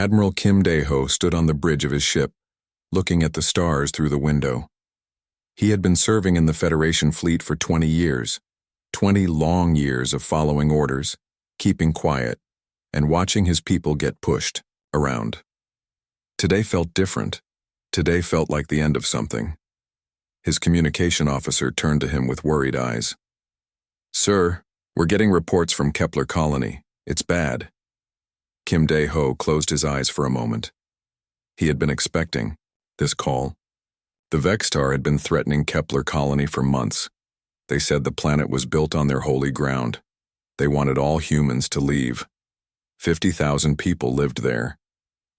Admiral Kim Dae-ho stood on the bridge of his ship, looking at the stars through the window. He had been serving in the Federation fleet for 20 years, 20 long years of following orders, keeping quiet, and watching his people get pushed around. Today felt different. Today felt like the end of something. His communication officer turned to him with worried eyes. "Sir, we're getting reports from Kepler Colony. It's bad." Kim Dae-ho closed his eyes for a moment. He had been expecting this call. The Vextar had been threatening Kepler Colony for months. They said the planet was built on their holy ground. They wanted all humans to leave. 50,000 people lived there.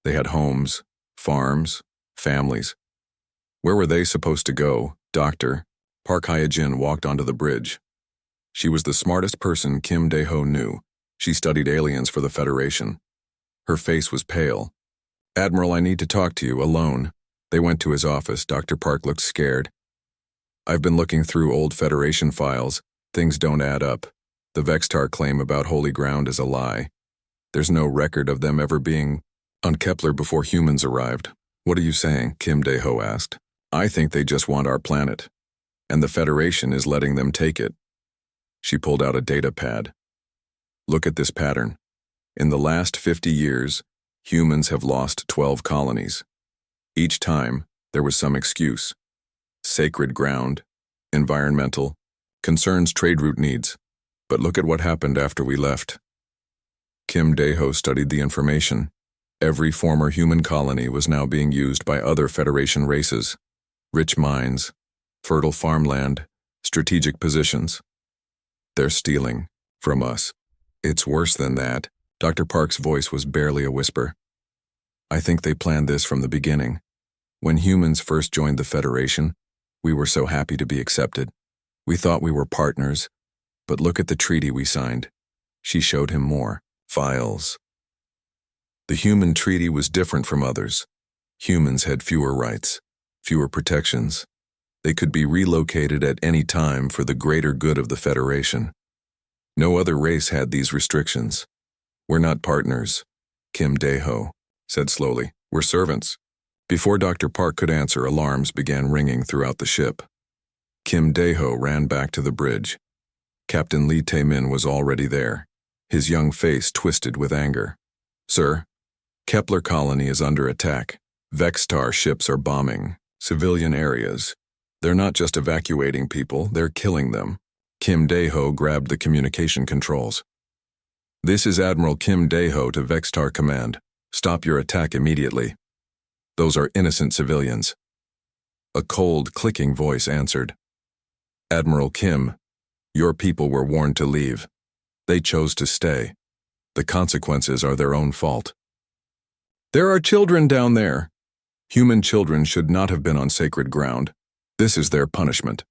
They had homes, farms, families. Where were they supposed to go? Dr. Park Hyejin walked onto the bridge. She was the smartest person Kim Dae-ho knew. She studied aliens for the Federation. Her face was pale. "Admiral, I need to talk to you, alone." They went to his office. Dr. Park looked scared. "I've been looking through old Federation files. Things don't add up. The Vextar claim about holy ground is a lie. There's no record of them ever being on Kepler before humans arrived." "What are you saying?" Kim Dae-ho asked. "I think they just want our planet, and the Federation is letting them take it." She pulled out a data pad. "Look at this pattern. In the last 50 years, humans have lost 12 colonies. Each time, there was some excuse. Sacred ground, environmental, concerns trade route needs. But look at what happened after we left." Kim Dae-ho studied the information. Every former human colony was now being used by other Federation races. Rich mines, fertile farmland, strategic positions. "They're stealing from us. It's worse than that." Dr. Park's voice was barely a whisper. "I think they planned this from the beginning. When humans first joined the Federation, we were so happy to be accepted. We thought we were partners, but look at the treaty we signed." She showed him more files. The human treaty was different from others. Humans had fewer rights, fewer protections. They could be relocated at any time for the greater good of the Federation. No other race had these restrictions. "We're not partners," Kim Dae-ho said slowly. "We're servants." Before Dr. Park could answer, alarms began ringing throughout the ship. Kim Dae-ho ran back to the bridge. Captain Lee Tae-min was already there, his young face twisted with anger. "Sir, Kepler Colony is under attack. Vextar ships are bombing civilian areas. They're not just evacuating people, they're killing them." Kim Dae-ho grabbed the communication controls. "This is Admiral Kim Dae-ho to Vextar Command. Stop your attack immediately. Those are innocent civilians." A cold, clicking voice answered. "Admiral Kim, your people were warned to leave. They chose to stay. The consequences are their own fault." "There are children down there. Human children should not have been on sacred ground. This is their punishment."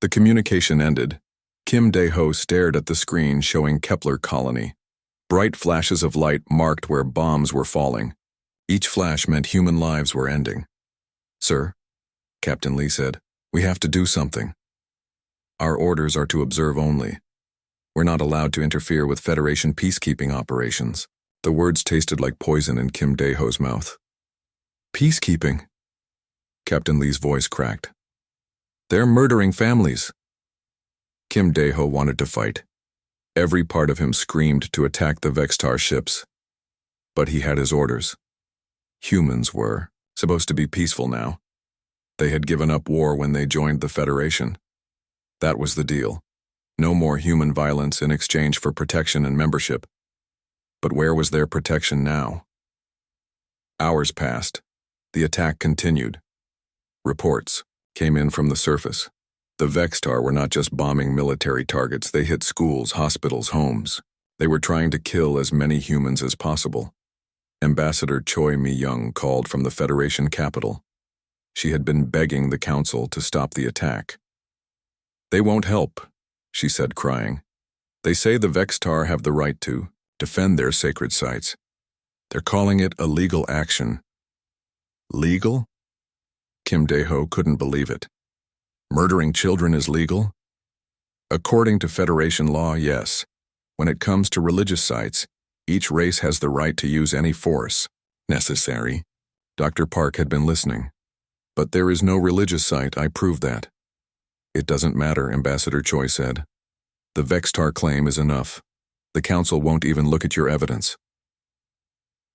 The communication ended. Kim Dae-ho stared at the screen showing Kepler Colony. Bright flashes of light marked where bombs were falling. Each flash meant human lives were ending. "Sir," Captain Lee said, "we have to do something. Our orders are to observe only. We're not allowed to interfere with Federation peacekeeping operations." The words tasted like poison in Kim Dae-ho's mouth. "Peacekeeping?" Captain Lee's voice cracked. "They're murdering families." Kim Dae-ho wanted to fight. Every part of him screamed to attack the Vextar ships. But he had his orders. Humans were supposed to be peaceful now. They had given up war when they joined the Federation. That was the deal. No more human violence in exchange for protection and membership. But where was their protection now? Hours passed. The attack continued. Reports came in from the surface. The Vextar were not just bombing military targets, they hit schools, hospitals, homes. They were trying to kill as many humans as possible. Ambassador Choi Mi-young called from the Federation capital. She had been begging the council to stop the attack. "They won't help," she said, crying. "They say the Vextar have the right to defend their sacred sites. They're calling it a legal action." Legal? Kim Dae-ho couldn't believe it. Murdering children is legal? According to Federation law, yes. When it comes to religious sites, Each race has the right to use any force necessary. Dr. Park had been listening. But there is no religious site, I prove that. It doesn't matter, Ambassador Choi said. The Vextar claim is enough. The council won't even look at your evidence.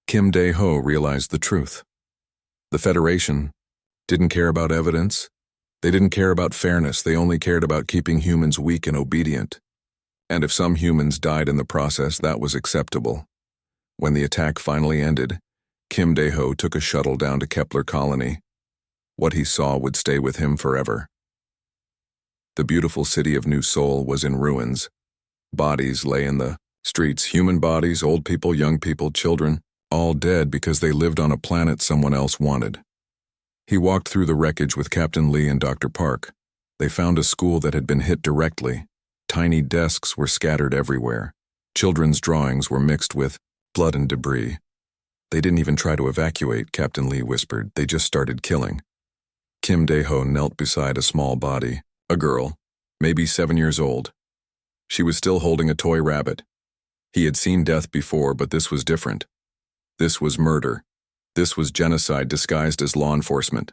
Kim Dae-ho realized the truth. The Federation didn't care about evidence. They didn't care about fairness. They only cared about keeping humans weak and obedient. And if some humans died in the process, that was acceptable. When the attack finally ended, Kim Dae-ho took a shuttle down to Kepler Colony. What he saw would stay with him forever. The beautiful city of New Seoul was in ruins. Bodies lay in the streets, human bodies, old people, young people, children, all dead because they lived on a planet someone else wanted. He walked through the wreckage with Captain Lee and Dr. Park. They found a school that had been hit directly. Tiny desks were scattered everywhere. Children's drawings were mixed with blood and debris. They didn't even try to evacuate, Captain Lee whispered. They just started killing. Kim Dae-ho knelt beside a small body, a girl, maybe 7 years old. She was still holding a toy rabbit. He had seen death before, but this was different. This was murder. This was genocide disguised as law enforcement.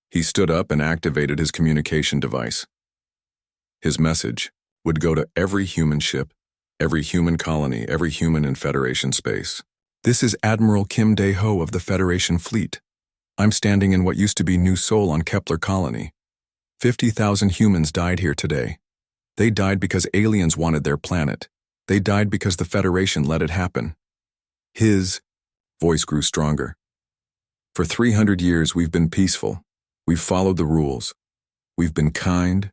He stood up and activated his communication device. His message would go to every human ship, every human colony, every human in Federation space. This is Admiral Kim Dae-ho of the Federation Fleet. I'm standing in what used to be New Seoul on Kepler Colony. 50,000 humans died here today. They died because aliens wanted their planet. They died because the Federation let it happen. His voice grew stronger. For 300 years, we've been peaceful. We've followed the rules. We've been kind,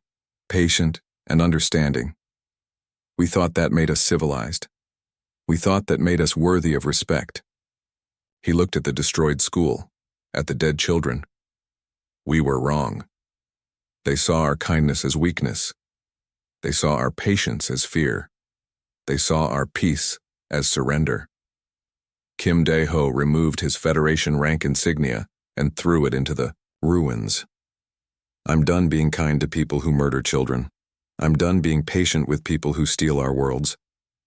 patient, and understanding. We thought that made us civilized. We thought that made us worthy of respect. He looked at the destroyed school, at the dead children. We were wrong. They saw our kindness as weakness. They saw our patience as fear. They saw our peace as surrender. Kim Dae-ho removed his Federation rank insignia and threw it into the ruins. I'm done being kind to people who murder children. I'm done being patient with people who steal our worlds.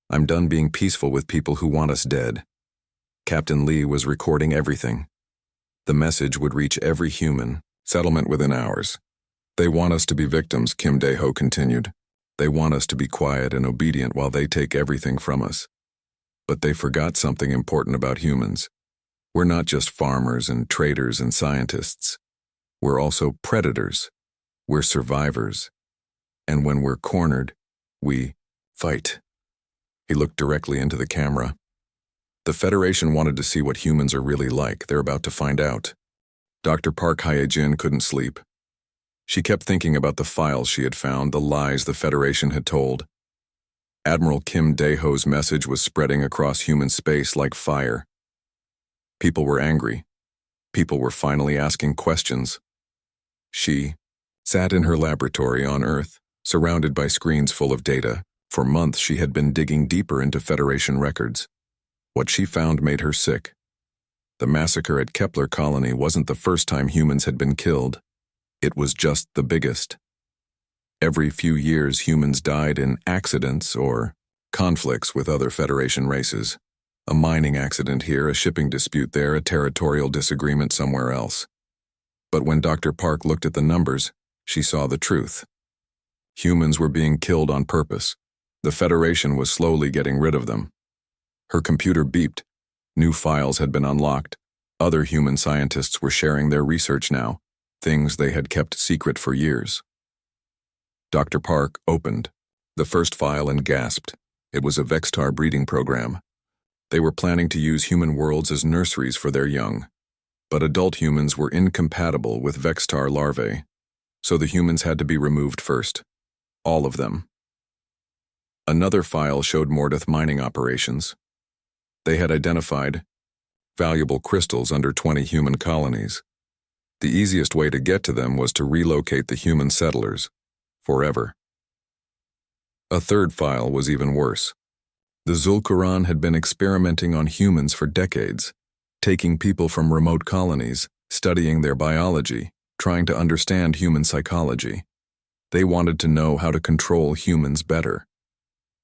I'm done being peaceful with people who want us dead. Captain Lee was recording everything. The message would reach every human, settlement within hours. They want us to be victims, Kim Dae-ho continued. They want us to be quiet and obedient while they take everything from us. But they forgot something important about humans. We're not just farmers and traders and scientists. We're also predators. We're survivors. And when we're cornered, we fight. He looked directly into the camera. The Federation wanted to see what humans are really like. They're about to find out. Dr. Park Hye-jin couldn't sleep. She kept thinking about the files she had found, the lies the Federation had told. Admiral Kim Dae-ho's message was spreading across human space like fire. People were angry. People were finally asking questions. She sat in her laboratory on Earth, surrounded by screens full of data. For months she had been digging deeper into Federation records. What she found made her sick. The massacre at Kepler Colony wasn't the first time humans had been killed. It was just the biggest. Every few years humans died in accidents or conflicts with other Federation races. A mining accident here, a shipping dispute there, a territorial disagreement somewhere else. But when Dr. Park looked at the numbers, she saw the truth. Humans were being killed on purpose. The Federation was slowly getting rid of them. Her computer beeped. New files had been unlocked. Other human scientists were sharing their research now, things they had kept secret for years. Dr. Park opened the first file and gasped. It was a Vextar breeding program. They were planning to use human worlds as nurseries for their young. But adult humans were incompatible with Vextar larvae, so the humans had to be removed first. All of them. Another file showed Mordeth mining operations. They had identified valuable crystals under 20 human colonies. The easiest way to get to them was to relocate the human settlers, forever. A third file was even worse. The Zul'Quran had been experimenting on humans for decades, taking people from remote colonies, studying their biology, trying to understand human psychology. They wanted to know how to control humans better.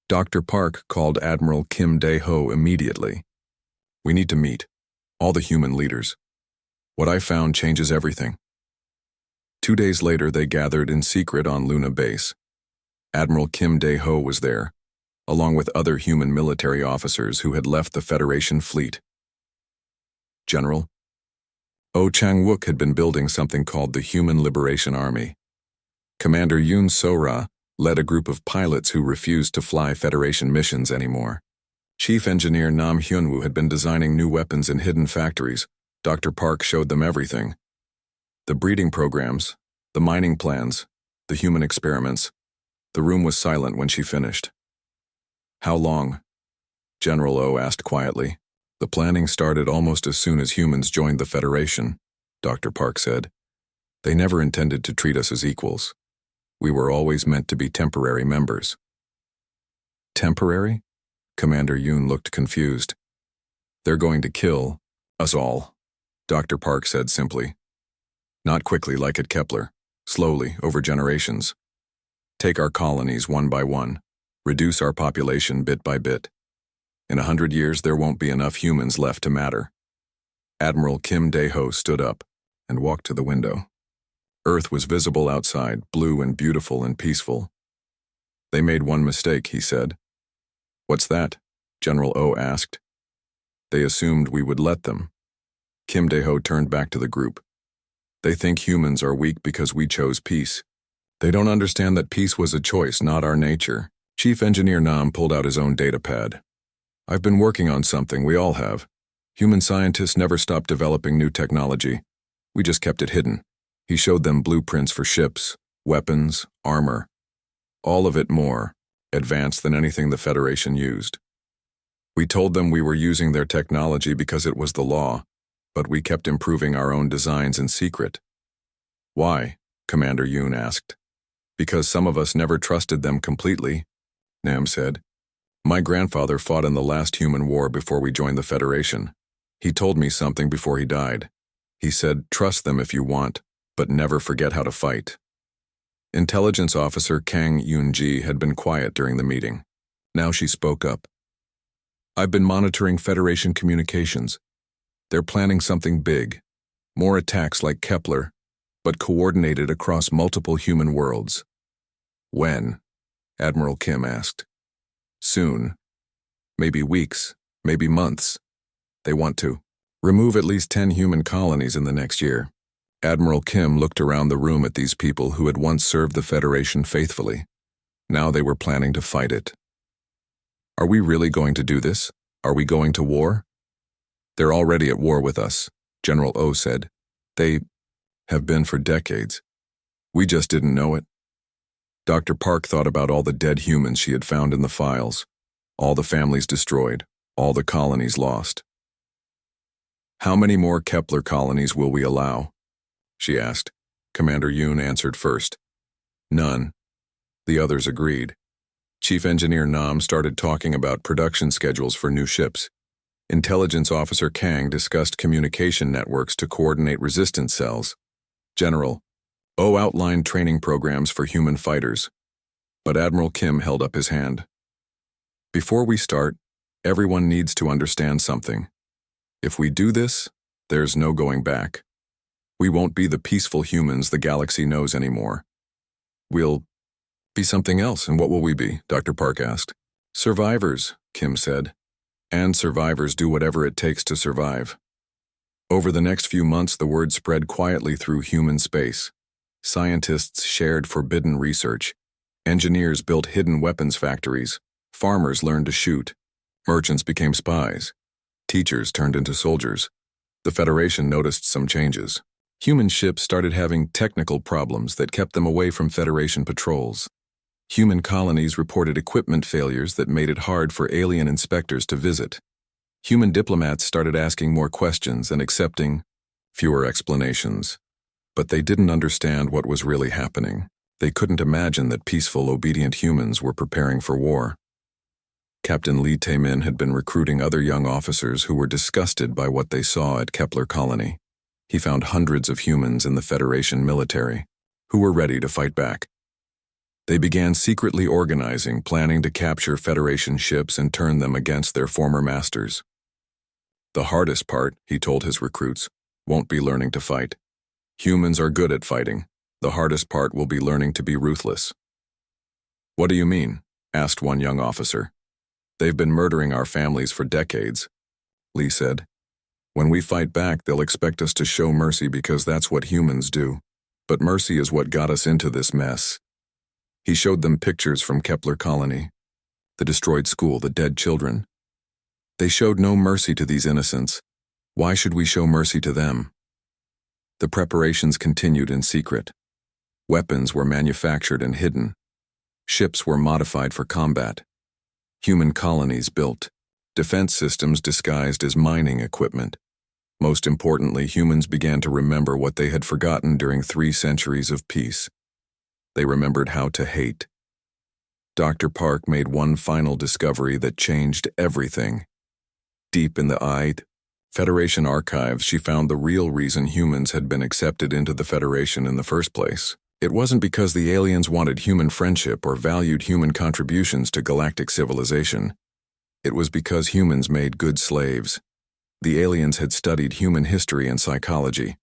Dr. Park called Admiral Kim Dae-ho immediately. We need to meet. All the human leaders. What I found changes everything. 2 days later, they gathered in secret on Luna Base. Admiral Kim Dae-ho was there, along with other human military officers who had left the Federation fleet. General, Oh Chang-wook had been building something called the Human Liberation Army. Commander Yoon So-ra led a group of pilots who refused to fly Federation missions anymore. Chief Engineer Nam Hyun-woo had been designing new weapons in hidden factories. Dr. Park showed them everything. The breeding programs, the mining plans, the human experiments. The room was silent when she finished. How long? General O asked quietly. The planning started almost as soon as humans joined the Federation, Dr. Park said. They never intended to treat us as equals. We were always meant to be temporary members. Temporary? Commander Yoon looked confused. They're going to kill us all, Dr. Park said simply. Not quickly like at Kepler, slowly, over generations. Take our colonies one by one, reduce our population bit by bit. In 100 years, there won't be enough humans left to matter. Admiral Kim Dae-ho stood up and walked to the window. Earth was visible outside, blue and beautiful and peaceful. They made one mistake, he said. What's that? General O asked. They assumed we would let them. Kim Dae-ho turned back to the group. They think humans are weak because we chose peace. They don't understand that peace was a choice, not our nature. Chief Engineer Nam pulled out his own datapad. I've been working on something, we all have. Human scientists never stopped developing new technology. We just kept it hidden. He showed them blueprints for ships, weapons, armor. All of it more advanced than anything the Federation used. We told them we were using their technology because it was the law, but we kept improving our own designs in secret. Why? Commander Yoon asked. Because some of us never trusted them completely, Nam said. My grandfather fought in the last human war before we joined the Federation. He told me something before he died. He said, trust them if you want, but never forget how to fight. Intelligence Officer Kang Yoon-ji had been quiet during the meeting. Now she spoke up. I've been monitoring Federation communications. They're planning something big. More attacks like Kepler, but coordinated across multiple human worlds. When? Admiral Kim asked. Soon. Maybe weeks, maybe months. They want to remove at least 10 human colonies in the next year. Admiral Kim looked around the room at these people who had once served the Federation faithfully. Now they were planning to fight it. Are we really going to do this? Are we going to war? They're already at war with us, General O said. They have been for decades. We just didn't know it. Dr. Park thought about all the dead humans she had found in the files, all the families destroyed, all the colonies lost. How many more Kepler colonies will we allow? She asked. Commander Yoon answered first. None. The others agreed. Chief Engineer Nam started talking about production schedules for new ships. Intelligence Officer Kang discussed communication networks to coordinate resistance cells. General O outlined training programs for human fighters. But Admiral Kim held up his hand. Before we start, everyone needs to understand something. If we do this, there's no going back. We won't be the peaceful humans the galaxy knows anymore. We'll be something else, and what will we be? Dr. Park asked. Survivors, Kim said. And survivors do whatever it takes to survive. Over the next few months, the word spread quietly through human space. Scientists shared forbidden research. Engineers built hidden weapons factories. Farmers learned to shoot. Merchants became spies. Teachers turned into soldiers. The Federation noticed some changes. Human ships started having technical problems that kept them away from Federation patrols. Human colonies reported equipment failures that made it hard for alien inspectors to visit. Human diplomats started asking more questions and accepting fewer explanations. But they didn't understand what was really happening. They couldn't imagine that peaceful, obedient humans were preparing for war. Captain Lee Tae-min had been recruiting other young officers who were disgusted by what they saw at Kepler Colony. He found hundreds of humans in the Federation military who were ready to fight back. They began secretly organizing, planning to capture Federation ships and turn them against their former masters. The hardest part, he told his recruits, won't be learning to fight. Humans are good at fighting. The hardest part will be learning to be ruthless. What do you mean? Asked one young officer. They've been murdering our families for decades, Lee said. When we fight back, they'll expect us to show mercy because that's what humans do. But mercy is what got us into this mess. He showed them pictures from Kepler Colony, the destroyed school, the dead children. They showed no mercy to these innocents. Why should we show mercy to them? The preparations continued in secret. Weapons were manufactured and hidden. Ships were modified for combat. Human colonies built. Defense systems disguised as mining equipment. Most importantly, humans began to remember what they had forgotten during 3 centuries of peace. They remembered how to hate. Dr. Park made one final discovery that changed everything. Deep in the Federation archives, she found the real reason humans had been accepted into the Federation in the first place. It wasn't because the aliens wanted human friendship or valued human contributions to galactic civilization. It was because humans made good slaves. The aliens had studied human history and psychology.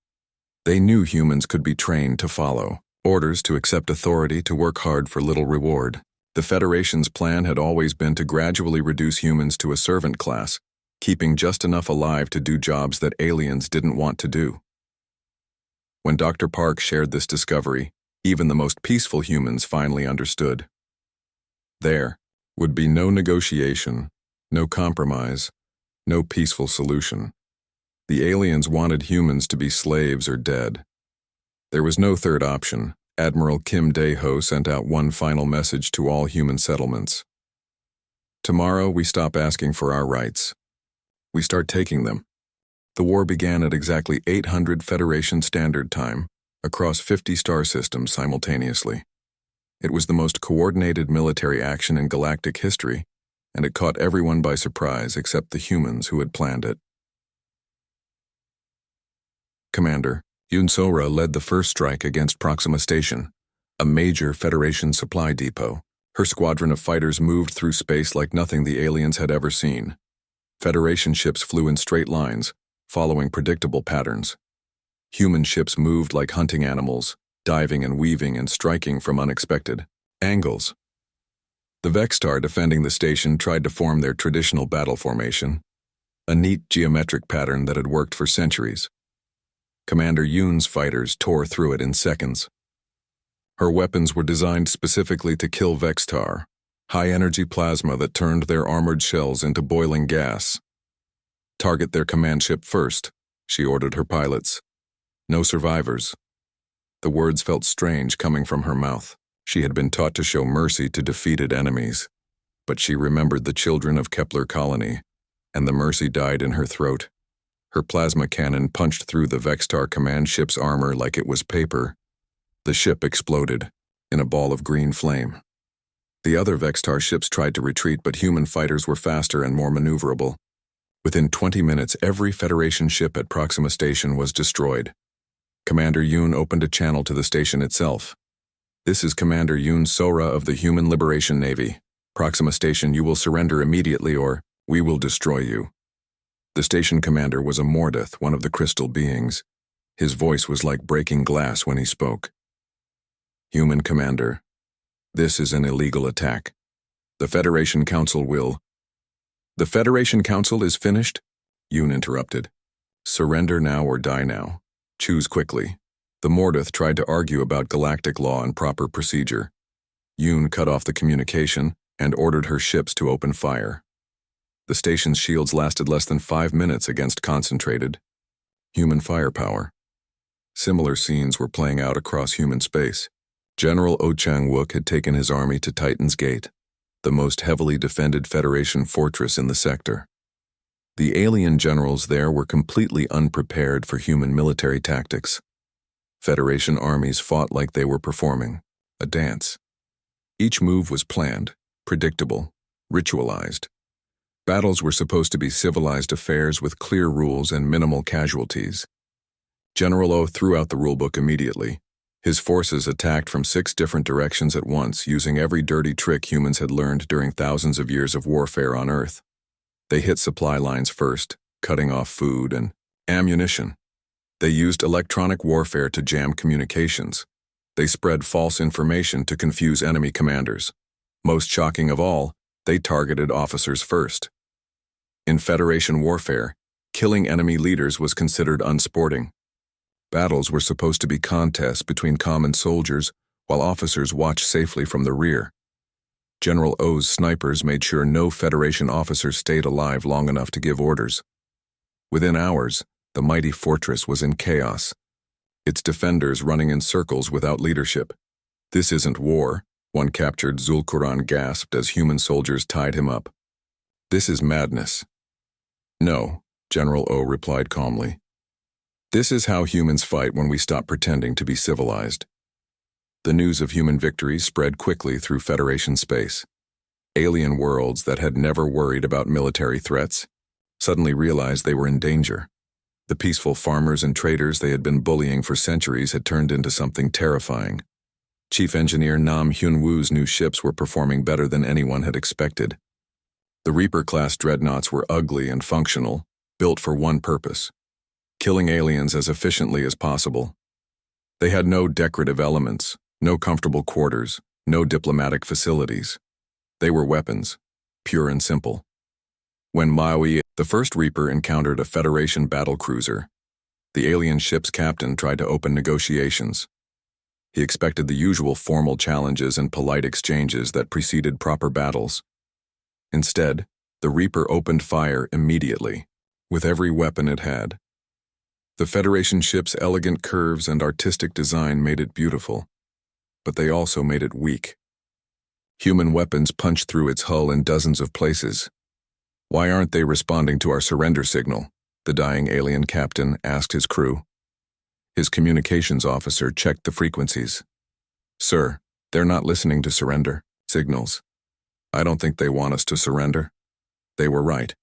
They knew humans could be trained to follow orders, to accept authority, to work hard for little reward. The Federation's plan had always been to gradually reduce humans to a servant class, keeping just enough alive to do jobs that aliens didn't want to do. When Dr. Park shared this discovery, even the most peaceful humans finally understood. There would be no negotiation, no compromise, no peaceful solution. The aliens wanted humans to be slaves or dead. There was no third option. Admiral Kim Dae-ho sent out one final message to all human settlements. Tomorrow we stop asking for our rights. We start taking them. The war began at exactly 800 Federation Standard Time, across 50 star systems simultaneously. It was the most coordinated military action in galactic history, and it caught everyone by surprise except the humans who had planned it. Commander Yoon So-ra led the first strike against Proxima Station, a major Federation supply depot. Her squadron of fighters moved through space like nothing the aliens had ever seen. Federation ships flew in straight lines, following predictable patterns. Human ships moved like hunting animals, diving and weaving and striking from unexpected angles. The Vextar defending the station tried to form their traditional battle formation, a neat geometric pattern that had worked for centuries. Commander Yoon's fighters tore through it in seconds. Her weapons were designed specifically to kill Vextar, high-energy plasma that turned their armored shells into boiling gas. Target their command ship first, she ordered her pilots. No survivors. The words felt strange coming from her mouth. She had been taught to show mercy to defeated enemies. But she remembered the children of Kepler Colony, and the mercy died in her throat. Her plasma cannon punched through the Vextar command ship's armor like it was paper. The ship exploded, in a ball of green flame. The other Vextar ships tried to retreat, but human fighters were faster and more maneuverable. Within 20 minutes, every Federation ship at Proxima Station was destroyed. Commander Yoon opened a channel to the station itself. This is Commander Yoon So-ra of the Human Liberation Navy. Proxima Station, you will surrender immediately or we will destroy you. The station commander was a Mordath, one of the crystal beings. His voice was like breaking glass when he spoke. Human Commander, this is an illegal attack. The Federation Council will... The Federation Council is finished? Yoon interrupted. Surrender now or die now. Choose quickly. The Mordath tried to argue about galactic law and proper procedure. Yoon cut off the communication and ordered her ships to open fire. The station's shields lasted less than 5 minutes against concentrated human firepower. Similar scenes were playing out across human space. General Oh Chang-wook had taken his army to Titan's Gate, the most heavily defended Federation fortress in the sector. The alien generals there were completely unprepared for human military tactics. Federation armies fought like they were performing a dance. Each move was planned, predictable, ritualized. Battles were supposed to be civilized affairs with clear rules and minimal casualties. General O threw out the rulebook immediately. His forces attacked from 6 different directions at once, using every dirty trick humans had learned during thousands of years of warfare on Earth. They hit supply lines first, cutting off food and ammunition. They used electronic warfare to jam communications. They spread false information to confuse enemy commanders. Most shocking of all, they targeted officers first. In Federation warfare, killing enemy leaders was considered unsporting. Battles were supposed to be contests between common soldiers, while officers watched safely from the rear. General O's snipers made sure no Federation officers stayed alive long enough to give orders. Within hours, the mighty fortress was in chaos, its defenders running in circles without leadership. "This isn't war," one captured Zul'Quran gasped as human soldiers tied him up. "This is madness." "No," General O replied calmly. "This is how humans fight when we stop pretending to be civilized." The news of human victories spread quickly through Federation space. Alien worlds that had never worried about military threats suddenly realized they were in danger. The peaceful farmers and traders they had been bullying for centuries had turned into something terrifying. Chief Engineer Nam Hyun-woo's new ships were performing better than anyone had expected. The Reaper-class dreadnoughts were ugly and functional, built for one purpose: killing aliens as efficiently as possible. They had no decorative elements, no comfortable quarters, no diplomatic facilities. They were weapons, pure and simple. When Maui, the first Reaper, encountered a Federation battlecruiser, the alien ship's captain tried to open negotiations. He expected the usual formal challenges and polite exchanges that preceded proper battles. Instead, the Reaper opened fire immediately, with every weapon it had. The Federation ship's elegant curves and artistic design made it beautiful, but they also made it weak. Human weapons punched through its hull in dozens of places. "Why aren't they responding to our surrender signal?" the dying alien captain asked his crew. His communications officer checked the frequencies. "Sir, they're not listening to surrender signals. I don't think they want us to surrender." They were right.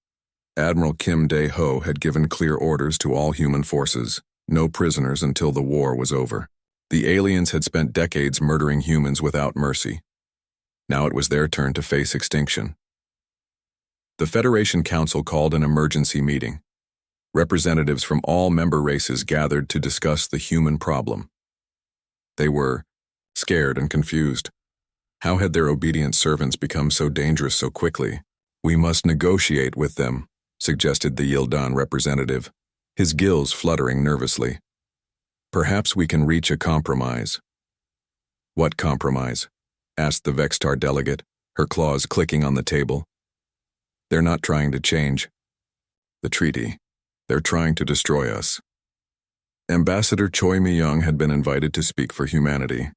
Admiral Kim Dae-ho had given clear orders to all human forces: no prisoners until the war was over. The aliens had spent decades murdering humans without mercy. Now it was their turn to face extinction. The Federation Council called an emergency meeting. Representatives from all member races gathered to discuss the human problem. They were scared and confused. How had their obedient servants become so dangerous so quickly? "We must negotiate with them," suggested the Yildan representative, his gills fluttering nervously. "Perhaps we can reach a compromise." "What compromise?" asked the Vextar delegate, her claws clicking on the table. "They're not trying to change the treaty. They're trying to destroy us." Ambassador Choi Mi-young had been invited to speak for humanity.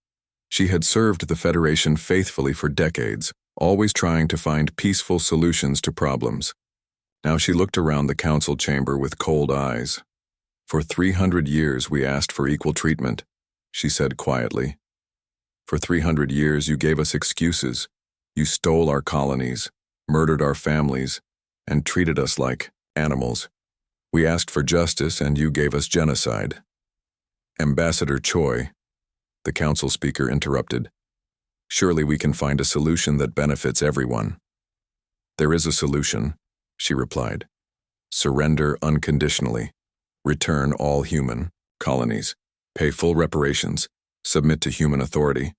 She had served the Federation faithfully for decades, always trying to find peaceful solutions to problems. Now she looked around the council chamber with cold eyes. "For 300 years we asked for equal treatment," she said quietly. "For 300 years you gave us excuses. You stole our colonies, murdered our families, and treated us like animals. We asked for justice and you gave us genocide." "Ambassador Choi," the council speaker interrupted, "surely we can find a solution that benefits everyone." "There is a solution," she replied. "Surrender unconditionally. Return all human colonies. Pay full reparations. Submit to human authority."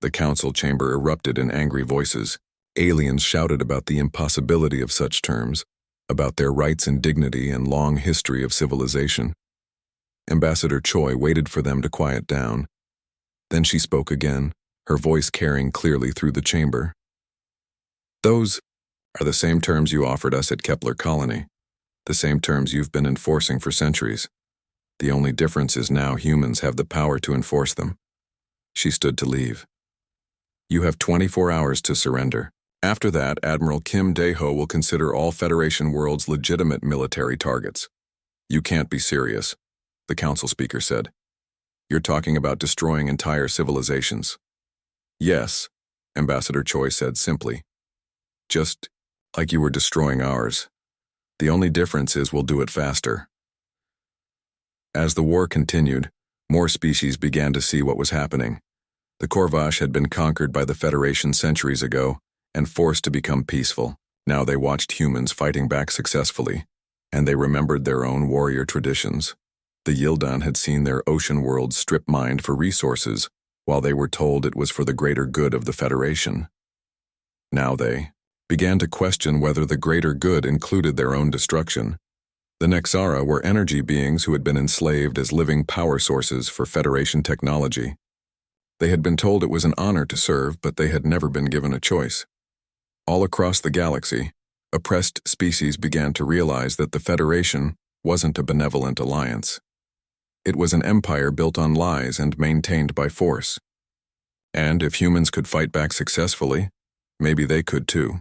The council chamber erupted in angry voices. Aliens shouted about the impossibility of such terms, about their rights and dignity and long history of civilization. Ambassador Choi waited for them to quiet down. Then she spoke again, her voice carrying clearly through the chamber. "Those are the same terms you offered us at Kepler Colony, the same terms you've been enforcing for centuries. The only difference is now humans have the power to enforce them." She stood to leave. "You have 24 hours to surrender. After that, Admiral Kim Dae-ho will consider all Federation worlds legitimate military targets." "You can't be serious," the council speaker said. "You're talking about destroying entire civilizations." "Yes," Ambassador Choi said simply. "Just like you were destroying ours. The only difference is we'll do it faster." As the war continued, More species began to see what was happening. The Corvash had been conquered by the Federation centuries ago and forced to become peaceful. Now they watched humans fighting back successfully, and they remembered their own warrior traditions. The Yildan had seen their ocean world strip-mined for resources, while they were told it was for the greater good of the Federation. Now they began to question whether the greater good included their own destruction. The Nexara were energy beings who had been enslaved as living power sources for Federation technology. They had been told it was an honor to serve, but they had never been given a choice. All across the galaxy, oppressed species began to realize that the Federation wasn't a benevolent alliance. It was an empire built on lies and maintained by force. And if humans could fight back successfully, maybe they could too.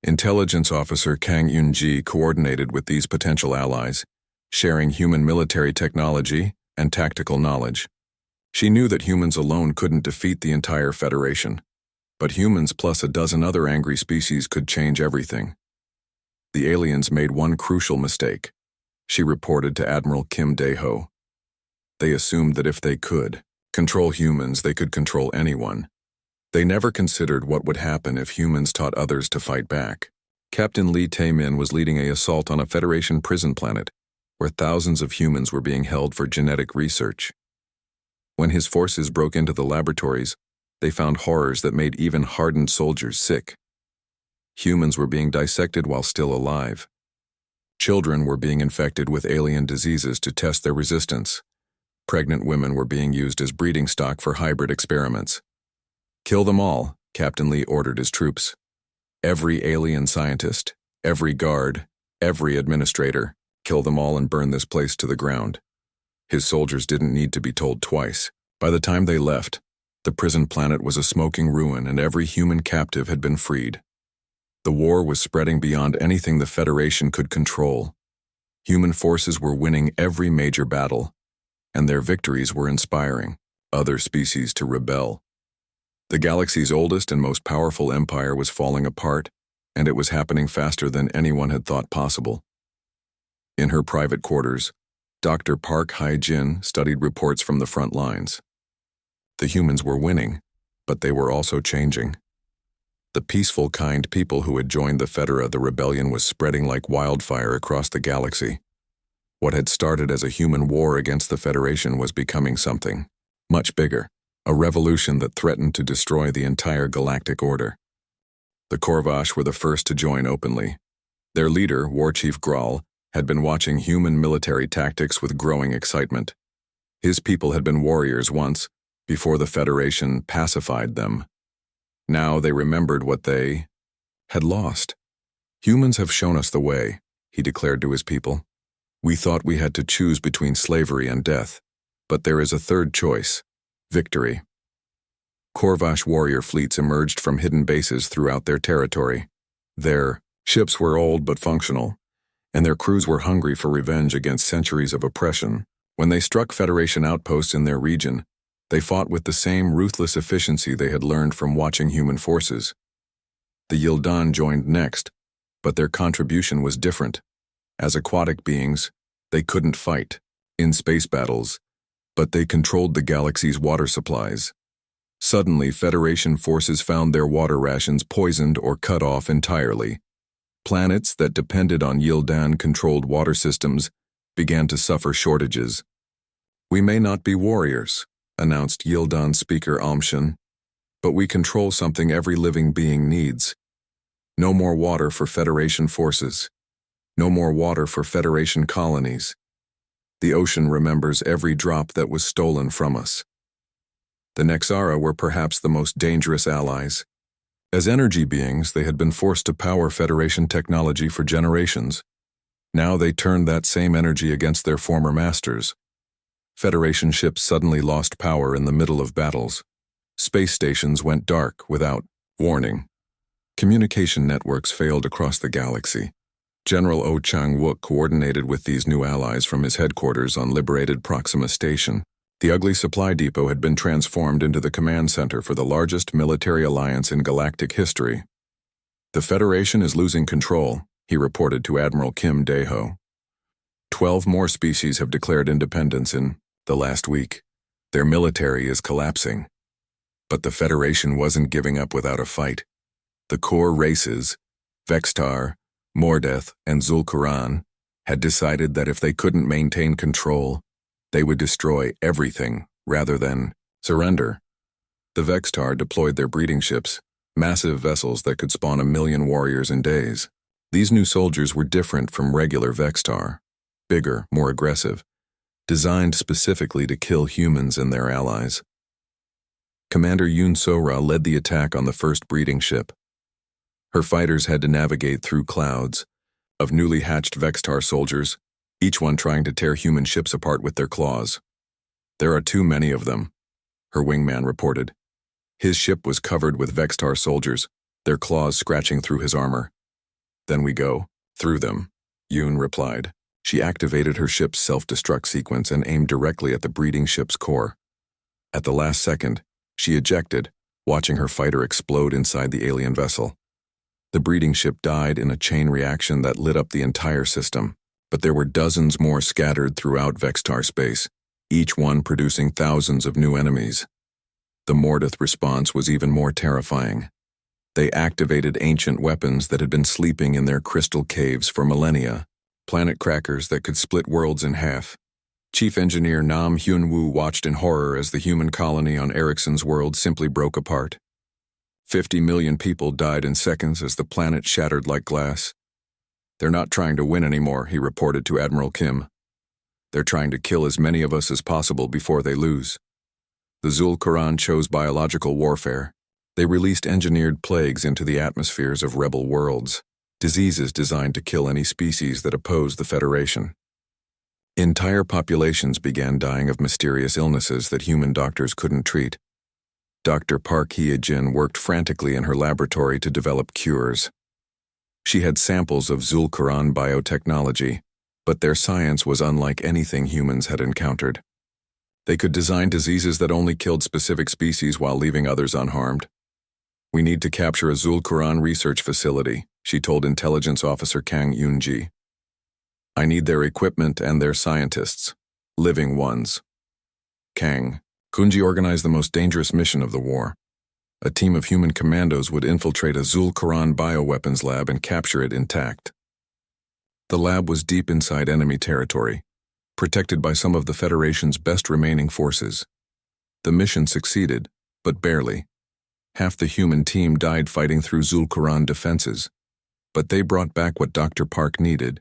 Intelligence Officer Kang Yun-ji coordinated with these potential allies, sharing human military technology and tactical knowledge. She knew that humans alone couldn't defeat the entire Federation, but humans plus a dozen other angry species could change everything. The aliens made one crucial mistake, she reported to Admiral Kim Dae-ho. They assumed that if they could control humans, they could control anyone. They never considered what would happen if humans taught others to fight back. Captain Lee Tae-min was leading an assault on a Federation prison planet, where thousands of humans were being held for genetic research. When his forces broke into the laboratories, they found horrors that made even hardened soldiers sick. Humans were being dissected while still alive. Children were being infected with alien diseases to test their resistance. Pregnant women were being used as breeding stock for hybrid experiments. Kill them all, Captain Lee ordered his troops. Every alien scientist, every guard, every administrator, kill them all and burn this place to the ground. His soldiers didn't need to be told twice. By the time they left, the prison planet was a smoking ruin and every human captive had been freed. The war was spreading beyond anything the Federation could control. Human forces were winning every major battle, and their victories were inspiring other species to rebel. The galaxy's oldest and most powerful empire was falling apart, and it was happening faster than anyone had thought possible. In her private quarters, Dr. Park Hae-jin studied reports from the front lines. The humans were winning, but they were also changing. The peaceful, kind people who had joined the Federa, the rebellion was spreading like wildfire across the galaxy. What had started as a human war against the Federation was becoming something much bigger. A revolution that threatened to destroy the entire galactic order. The Corvash were the first to join openly. Their leader, War Chief Graal, had been watching human military tactics with growing excitement. His people had been warriors once, before the Federation pacified them. Now they remembered what they had lost. Humans have shown us the way, he declared to his people. We thought we had to choose between slavery and death, but there is a third choice. Victory. Corvash warrior fleets emerged from hidden bases throughout their territory. Their ships were old but functional, and their crews were hungry for revenge against centuries of oppression. When they struck Federation outposts in their region, they fought with the same ruthless efficiency they had learned from watching human forces. The Yildan joined next, but their contribution was different. As aquatic beings, they couldn't fight in space battles, but they controlled the galaxy's water supplies. Suddenly, Federation forces found their water rations poisoned or cut off entirely. Planets that depended on Yildan-controlled water systems began to suffer shortages. We may not be warriors, announced Yildan speaker Almshan, but we control something every living being needs. No more water for Federation forces. No more water for Federation colonies. The ocean remembers every drop that was stolen from us. The Nexara were perhaps the most dangerous allies. As energy beings, they had been forced to power Federation technology for generations. Now they turned that same energy against their former masters. Federation ships suddenly lost power in the middle of battles. Space stations went dark without warning. Communication networks failed across the galaxy. General Oh Chang-wook coordinated with these new allies from his headquarters on liberated Proxima Station. The ugly supply depot had been transformed into the command center for the largest military alliance in galactic history. The Federation is losing control, he reported to Admiral Kim Dae-ho. 12 more species have declared independence in The last week. Their military is collapsing. But the Federation wasn't giving up without a fight. The core races, Vextar, Mordeth, and Zul'Quran, had decided that if they couldn't maintain control, they would destroy everything rather than surrender. The Vextar deployed their breeding ships, massive vessels that could spawn 1 million warriors in days. These new soldiers were different from regular Vextar, bigger, more aggressive, designed specifically to kill humans and their allies. Commander Yun Sora led the attack on the first breeding ship. Her fighters had to navigate through clouds of newly hatched Vextar soldiers, each one trying to tear human ships apart with their claws. "There are too many of them," her wingman reported. His ship was covered with Vextar soldiers, their claws scratching through his armor. "Then we go through them," Yun replied. She activated her ship's self-destruct sequence and aimed directly at the breeding ship's core. At the last second, she ejected, watching her fighter explode inside the alien vessel. The breeding ship died in a chain reaction that lit up the entire system, but there were dozens more scattered throughout Vextar space, each one producing thousands of new enemies. The Mordeth response was even more terrifying. They activated ancient weapons that had been sleeping in their crystal caves for millennia, planet crackers that could split worlds in half. Chief Engineer Nam Hyun-woo watched in horror as the human colony on Ericsson's world simply broke apart. 50 million people died in seconds as the planet shattered like glass. "They're not trying to win anymore," he reported to Admiral Kim. "They're trying to kill as many of us as possible before they lose." The Zul'Quran chose biological warfare. They released engineered plagues into the atmospheres of rebel worlds, diseases designed to kill any species that opposed the Federation. Entire populations began dying of mysterious illnesses that human doctors couldn't treat. Dr. Park Hye-jin worked frantically in her laboratory to develop cures. She had samples of Zul'Quran biotechnology, but their science was unlike anything humans had encountered. They could design diseases that only killed specific species while leaving others unharmed. "We need to capture a Zul'Quran research facility," she told Intelligence Officer Kang Yoon-ji. "I need their equipment and their scientists, living ones." Kang, Kunji organized the most dangerous mission of the war. A team of human commandos would infiltrate a Zul'Quran bioweapons lab and capture it intact. The lab was deep inside enemy territory, protected by some of the Federation's best remaining forces. The mission succeeded, but barely. Half the human team died fighting through Zul'Quran defenses, but they brought back what Dr. Park needed: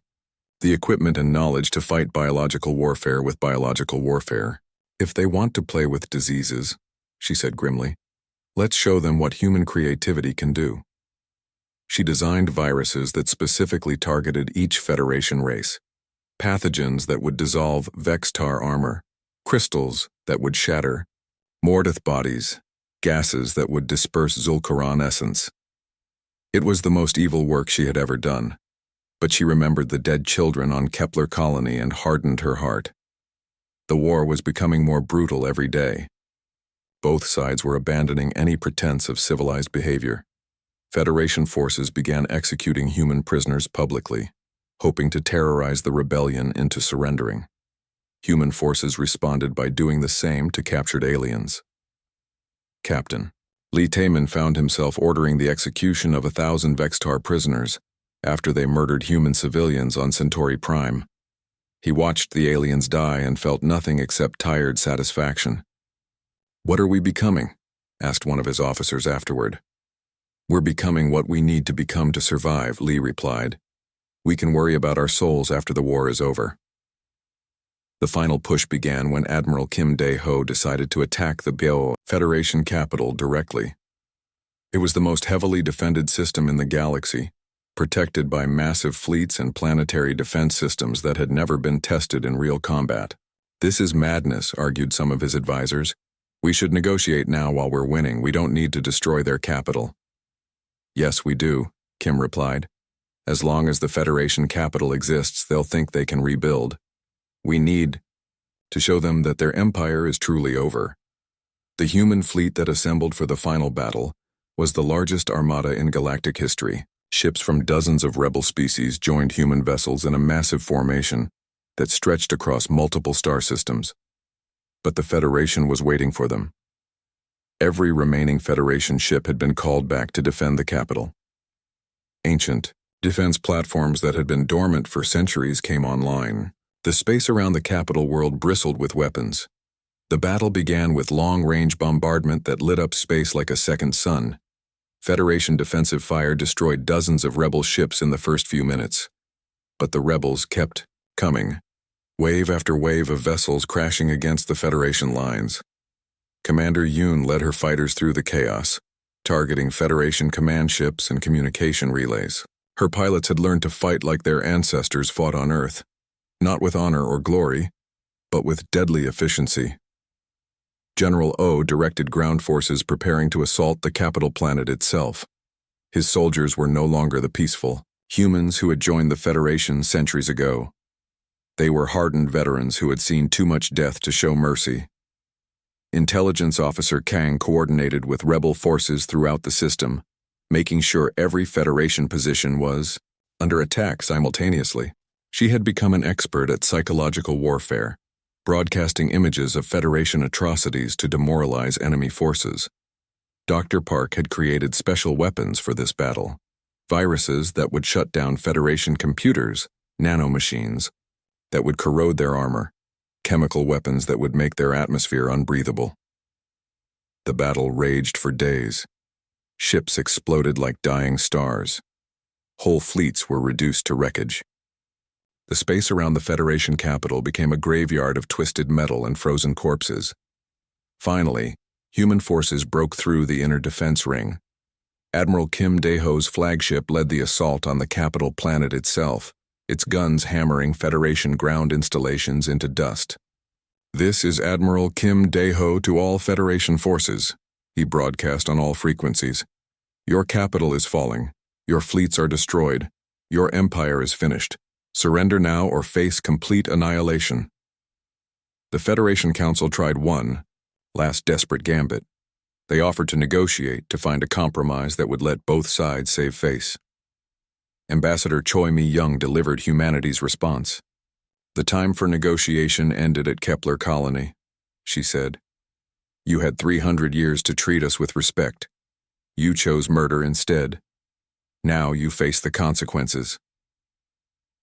the equipment and knowledge to fight biological warfare with biological warfare. "If they want to play with diseases," she said grimly, "let's show them what human creativity can do." She designed viruses that specifically targeted each Federation race. Pathogens that would dissolve Vextar armor, crystals that would shatter, Mordeth bodies, gases that would disperse Zul'Quran essence. It was the most evil work she had ever done, but she remembered the dead children on Kepler Colony and hardened her heart. The war was becoming more brutal every day. Both sides were abandoning any pretense of civilized behavior. Federation forces began executing human prisoners publicly, hoping to terrorize the rebellion into surrendering. Human forces responded by doing the same to captured aliens. Captain Lee Taemin found himself ordering the execution of 1,000 Vextar prisoners after they murdered human civilians on Centauri Prime. He watched the aliens die and felt nothing except tired satisfaction. "What are we becoming?" asked one of his officers afterward. "We're becoming what we need to become to survive," Lee replied. "We can worry about our souls after the war is over." The final push began when Admiral Kim Dae-ho decided to attack the Bio Federation capital directly. It was the most heavily defended system in the galaxy, protected by massive fleets and planetary defense systems that had never been tested in real combat. "This is madness," argued some of his advisors. "We should negotiate now while we're winning. We don't need to destroy their capital." "Yes, we do," Kim replied. "As long as the Federation capital exists, they'll think they can rebuild. We need to show them that their empire is truly over." The human fleet that assembled for the final battle was the largest armada in galactic history. Ships from dozens of rebel species joined human vessels in a massive formation that stretched across multiple star systems. but the Federation was waiting for them. Every remaining Federation ship had been called back to defend the capital. Ancient defense platforms that had been dormant for centuries came online. The space around the capital world bristled with weapons. The battle began with long-range bombardment that lit up space like a second sun. Federation defensive fire destroyed dozens of rebel ships in the first few minutes. But the rebels kept coming, wave after wave of vessels crashing against the Federation lines. Commander Yoon led her fighters through the chaos, targeting Federation command ships and communication relays. Her pilots had learned to fight like their ancestors fought on Earth, not with honor or glory, but with deadly efficiency. General O directed ground forces preparing to assault the capital planet itself. His soldiers were no longer the peaceful humans who had joined the Federation centuries ago. They were hardened veterans who had seen too much death to show mercy. Intelligence Officer Kang coordinated with rebel forces throughout the system, making sure every Federation position was under attack simultaneously. She had become an expert at psychological warfare, broadcasting images of Federation atrocities to demoralize enemy forces. Dr. Park had created special weapons for this battle, viruses that would shut down Federation computers, nanomachines that would corrode their armor, chemical weapons that would make their atmosphere unbreathable. The battle raged for days. Ships exploded like dying stars. Whole fleets were reduced to wreckage. The space around the Federation capital became a graveyard of twisted metal and frozen corpses. Finally, human forces broke through the inner defense ring. Admiral Kim Dae-ho's flagship led the assault on the capital planet itself, its guns hammering Federation ground installations into dust. "This is Admiral Kim Dae-ho to all Federation forces," he broadcast on all frequencies. "Your capital is falling. Your fleets are destroyed. Your empire is finished. Surrender now or face complete annihilation." The Federation Council tried one last desperate gambit. They offered to negotiate to find a compromise that would let both sides save face. Ambassador Choi Mi-young delivered humanity's response. "The time for negotiation ended at Kepler Colony," she said. "You had 300 years to treat us with respect. You chose murder instead. Now you face the consequences."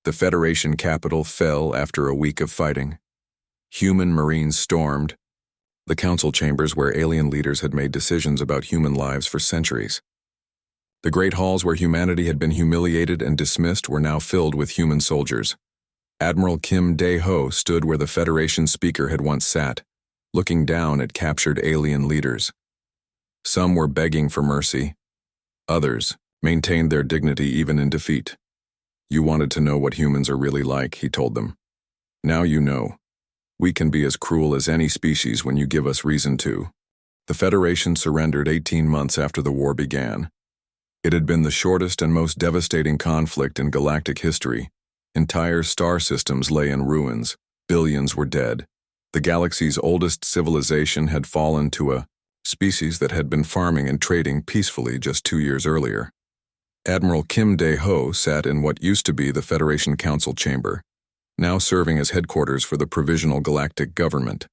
The Federation capital fell after a week of fighting. Human Marines stormed the council chambers where alien leaders had made decisions about human lives for centuries. The great halls where humanity had been humiliated and dismissed were now filled with human soldiers. Admiral Kim Dae-ho stood where the Federation speaker had once sat, looking down at captured alien leaders. Some were begging for mercy. Others maintained their dignity even in defeat. "You wanted to know what humans are really like," he told them. "Now you know. We can be as cruel as any species when you give us reason to." The Federation surrendered 18 months after the war began. It had been the shortest and most devastating conflict in galactic history. Entire star systems lay in ruins. Billions were dead. The galaxy's oldest civilization had fallen to a species that had been farming and trading peacefully just 2 years earlier. Admiral Kim Dae-ho sat in what used to be the Federation Council chamber, now serving as headquarters for the Provisional Galactic Government.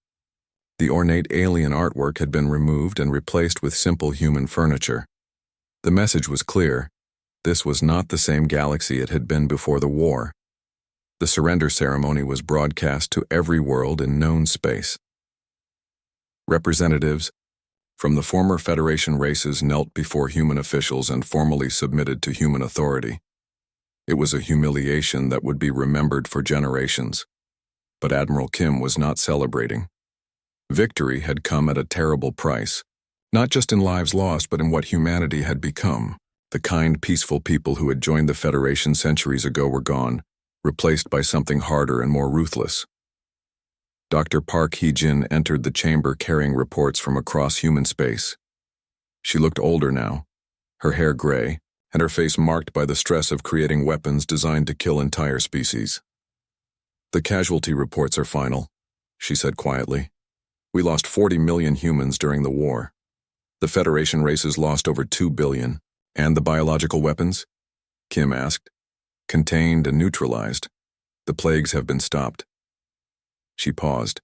The ornate alien artwork had been removed and replaced with simple human furniture. The message was clear. This was not the same galaxy it had been before the war. The surrender ceremony was broadcast to every world in known space. Representatives from the former Federation races knelt before human officials and formally submitted to human authority. It was a humiliation that would be remembered for generations. But Admiral Kim was not celebrating. Victory had come at a terrible price, not just in lives lost, but in what humanity had become. The kind, peaceful people who had joined the Federation centuries ago were gone, replaced by something harder and more ruthless. Dr. Park Hee-jin entered the chamber carrying reports from across human space. She looked older now, her hair gray, and her face marked by the stress of creating weapons designed to kill entire species. "The casualty reports are final," she said quietly. "We lost 40 million humans during the war. The Federation races lost over 2 billion. And the biological weapons?" Kim asked. "Contained and neutralized. The plagues have been stopped." She paused.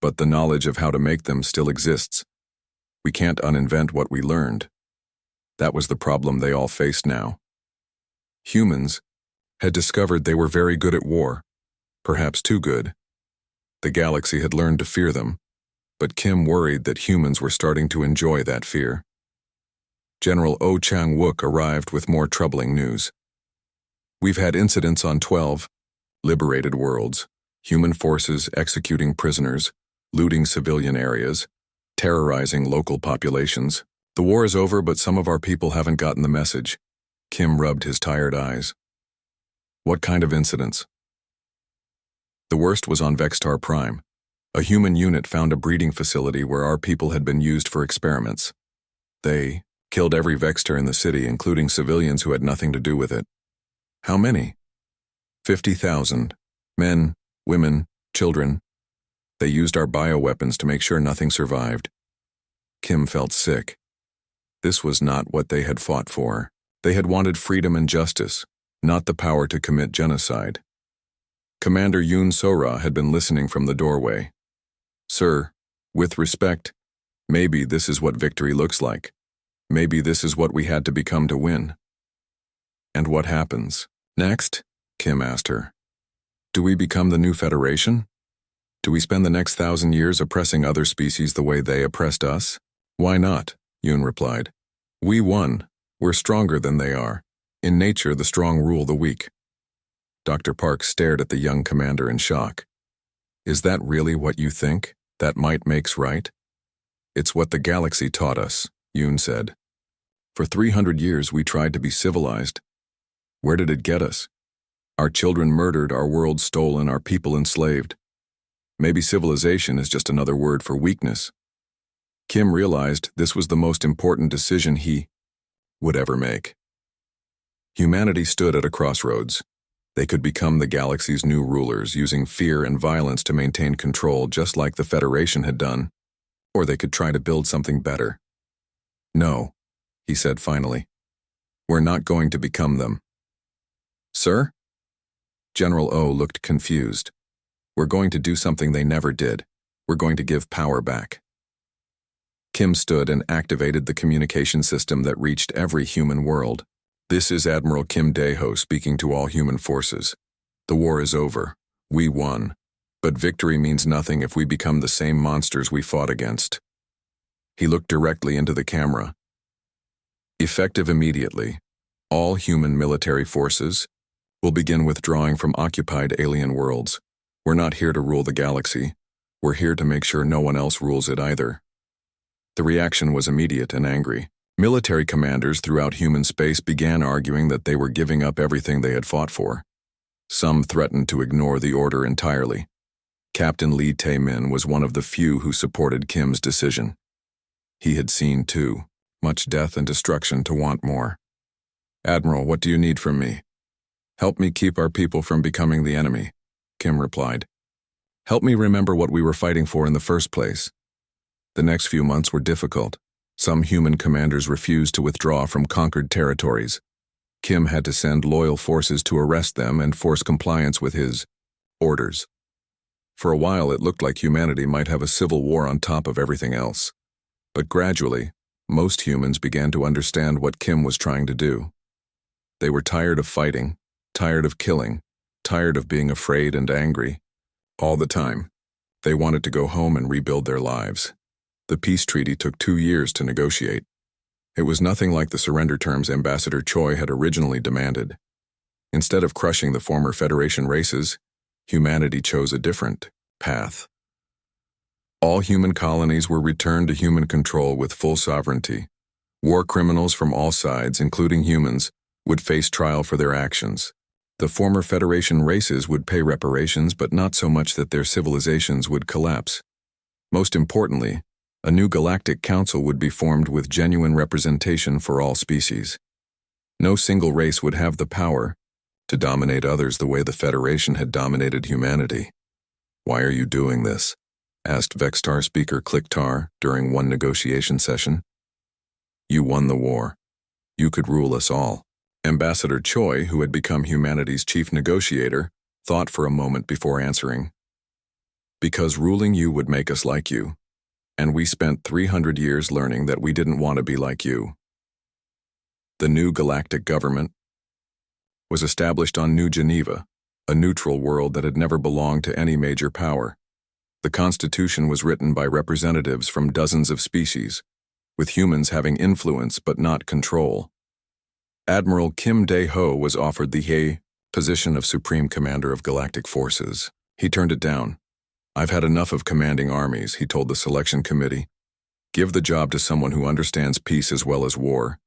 But the knowledge of how to make them still exists. We can't uninvent what we learned. That was the problem they all faced now. Humans had discovered they were very good at war, perhaps too good. The galaxy had learned to fear them, but Kim worried that humans were starting to enjoy that fear. General Oh Chang-wook arrived with more troubling news. We've had incidents on 12 liberated worlds, human forces executing prisoners, looting civilian areas, terrorizing local populations. The war is over, but some of our people haven't gotten the message. Kim rubbed his tired eyes. What kind of incidents? The worst was on Vextar Prime. A human unit found a breeding facility where our people had been used for experiments. They killed every Vextar in the city, including civilians who had nothing to do with it. How many? 50,000. Men, women, children. They used our bioweapons to make sure nothing survived. Kim felt sick. This was not what they had fought for. They had wanted freedom and justice, not the power to commit genocide. Commander Yoon So-ra had been listening from the doorway. Sir, with respect, maybe this is what victory looks like. Maybe this is what we had to become to win. And what happens next? Kim asked her. Do we become the new Federation? Do we spend the next 1,000 years oppressing other species the way they oppressed us? Why not? Yoon replied. We won. We're stronger than they are. In nature, the strong rule the weak. Dr. Park stared at the young commander in shock. Is that really what you think? That might makes right? It's what the galaxy taught us, Yoon said. For 300 years we tried to be civilized. Where did it get us? Our children murdered, our world stolen, our people enslaved. Maybe civilization is just another word for weakness. Kim realized this was the most important decision he would ever make. Humanity stood at a crossroads. They could become the galaxy's new rulers, using fear and violence to maintain control just like the Federation had done. Or they could try to build something better. No, he said finally. We're not going to become them. Sir? General O looked confused. We're going to do something they never did. We're going to give power back. Kim stood and activated the communication system that reached every human world. This is Admiral Kim Dae-ho speaking to all human forces. The war is over. We won. But victory means nothing if we become the same monsters we fought against. He looked directly into the camera. Effective immediately, all human military forces will begin withdrawing from occupied alien worlds. We're not here to rule the galaxy. We're here to make sure no one else rules it either. The reaction was immediate and angry. Military commanders throughout human space began arguing that they were giving up everything they had fought for. Some threatened to ignore the order entirely. Captain Lee Tae-min was one of the few who supported Kim's decision. He had seen, too, much death and destruction to want more. Admiral, what do you need from me? Help me keep our people from becoming the enemy, Kim replied. Help me remember what we were fighting for in the first place. The next few months were difficult. Some human commanders refused to withdraw from conquered territories. Kim had to send loyal forces to arrest them and force compliance with his orders. For a while it looked like humanity might have a civil war on top of everything else. But gradually, most humans began to understand what Kim was trying to do. They were tired of fighting, tired of killing, tired of being afraid and angry. All the time. They wanted to go home and rebuild their lives. The peace treaty took 2 years to negotiate. It was nothing like the surrender terms Ambassador Choi had originally demanded. Instead of crushing the former Federation races, humanity chose a different path. All human colonies were returned to human control with full sovereignty. War criminals from all sides, including humans, would face trial for their actions. The former Federation races would pay reparations, but not so much that their civilizations would collapse. Most importantly, a new galactic council would be formed with genuine representation for all species. No single race would have the power to dominate others the way the Federation had dominated humanity. Why are you doing this? Asked Vextar speaker Clicktar during one negotiation session. You won the war. You could rule us all. Ambassador Choi, who had become humanity's chief negotiator, thought for a moment before answering. Because ruling you would make us like you. And we spent 300 years learning that we didn't want to be like you. The new galactic government was established on New Geneva, a neutral world that had never belonged to any major power. The Constitution was written by representatives from dozens of species, with humans having influence but not control. Admiral Kim Dae-ho was offered the position of Supreme Commander of Galactic Forces. He turned it down. "I've had enough of commanding armies," he told the selection committee. "Give the job to someone who understands peace as well as war."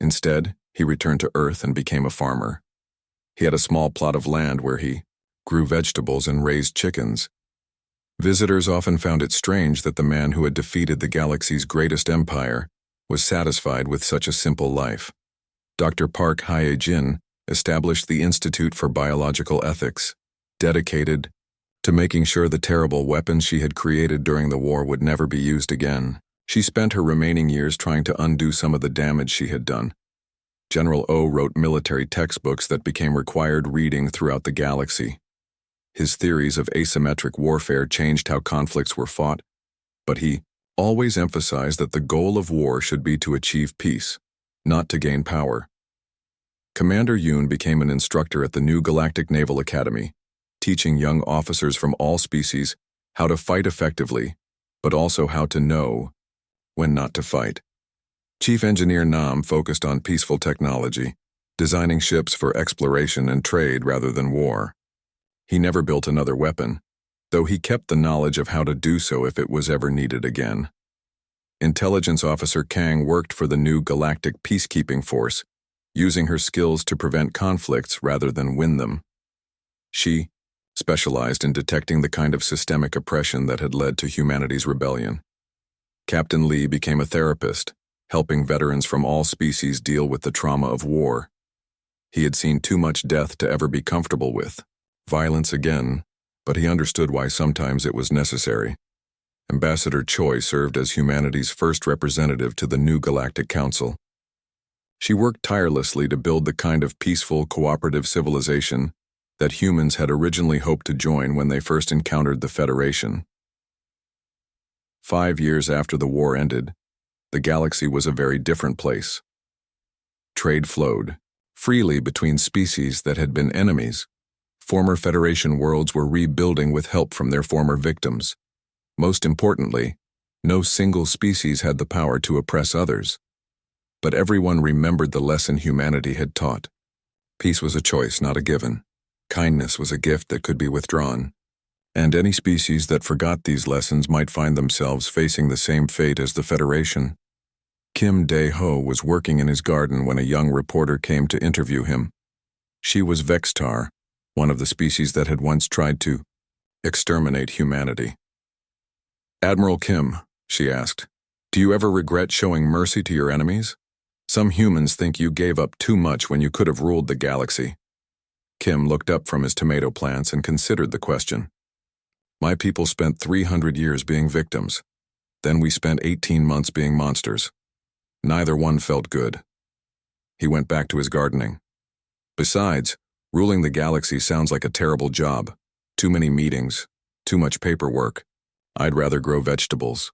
Instead, he returned to Earth and became a farmer. He had a small plot of land where he grew vegetables and raised chickens. Visitors often found it strange that the man who had defeated the galaxy's greatest empire was satisfied with such a simple life. Dr. Park Hye-jin established the Institute for Biological Ethics, dedicated to making sure the terrible weapons she had created during the war would never be used again. She spent her remaining years trying to undo some of the damage she had done. General O wrote military textbooks that became required reading throughout the galaxy. His theories of asymmetric warfare changed how conflicts were fought, but he always emphasized that the goal of war should be to achieve peace, not to gain power. Commander Yoon became an instructor at the new Galactic Naval Academy, teaching young officers from all species how to fight effectively, but also how to know when not to fight. Chief Engineer Nam focused on peaceful technology, designing ships for exploration and trade rather than war. He never built another weapon, though he kept the knowledge of how to do so if it was ever needed again. Intelligence Officer Kang worked for the new Galactic Peacekeeping Force, using her skills to prevent conflicts rather than win them. She specialized in detecting the kind of systemic oppression that had led to humanity's rebellion. Captain Lee became a therapist, helping veterans from all species deal with the trauma of war. He had seen too much death to ever be comfortable with violence again, but he understood why sometimes it was necessary. Ambassador Choi served as humanity's first representative to the new Galactic Council. She worked tirelessly to build the kind of peaceful, cooperative civilization that humans had originally hoped to join when they first encountered the Federation. 5 years after the war ended, the galaxy was a very different place. Trade flowed freely between species that had been enemies. Former Federation worlds were rebuilding with help from their former victims. Most importantly, no single species had the power to oppress others. But everyone remembered the lesson humanity had taught. Peace was a choice, not a given. Kindness was a gift that could be withdrawn. And any species that forgot these lessons might find themselves facing the same fate as the Federation. Kim Dae-ho was working in his garden when a young reporter came to interview him. She was Vextar, one of the species that had once tried to exterminate humanity. "Admiral Kim," she asked, "do you ever regret showing mercy to your enemies? Some humans think you gave up too much when you could have ruled the galaxy." Kim looked up from his tomato plants and considered the question. "My people spent 300 years being victims. Then we spent 18 months being monsters. Neither one felt good." He went back to his gardening. "Besides, ruling the galaxy sounds like a terrible job. Too many meetings, too much paperwork. I'd rather grow vegetables."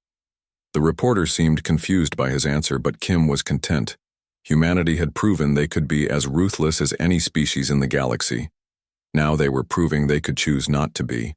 The reporter seemed confused by his answer, but Kim was content. Humanity had proven they could be as ruthless as any species in the galaxy. Now they were proving they could choose not to be.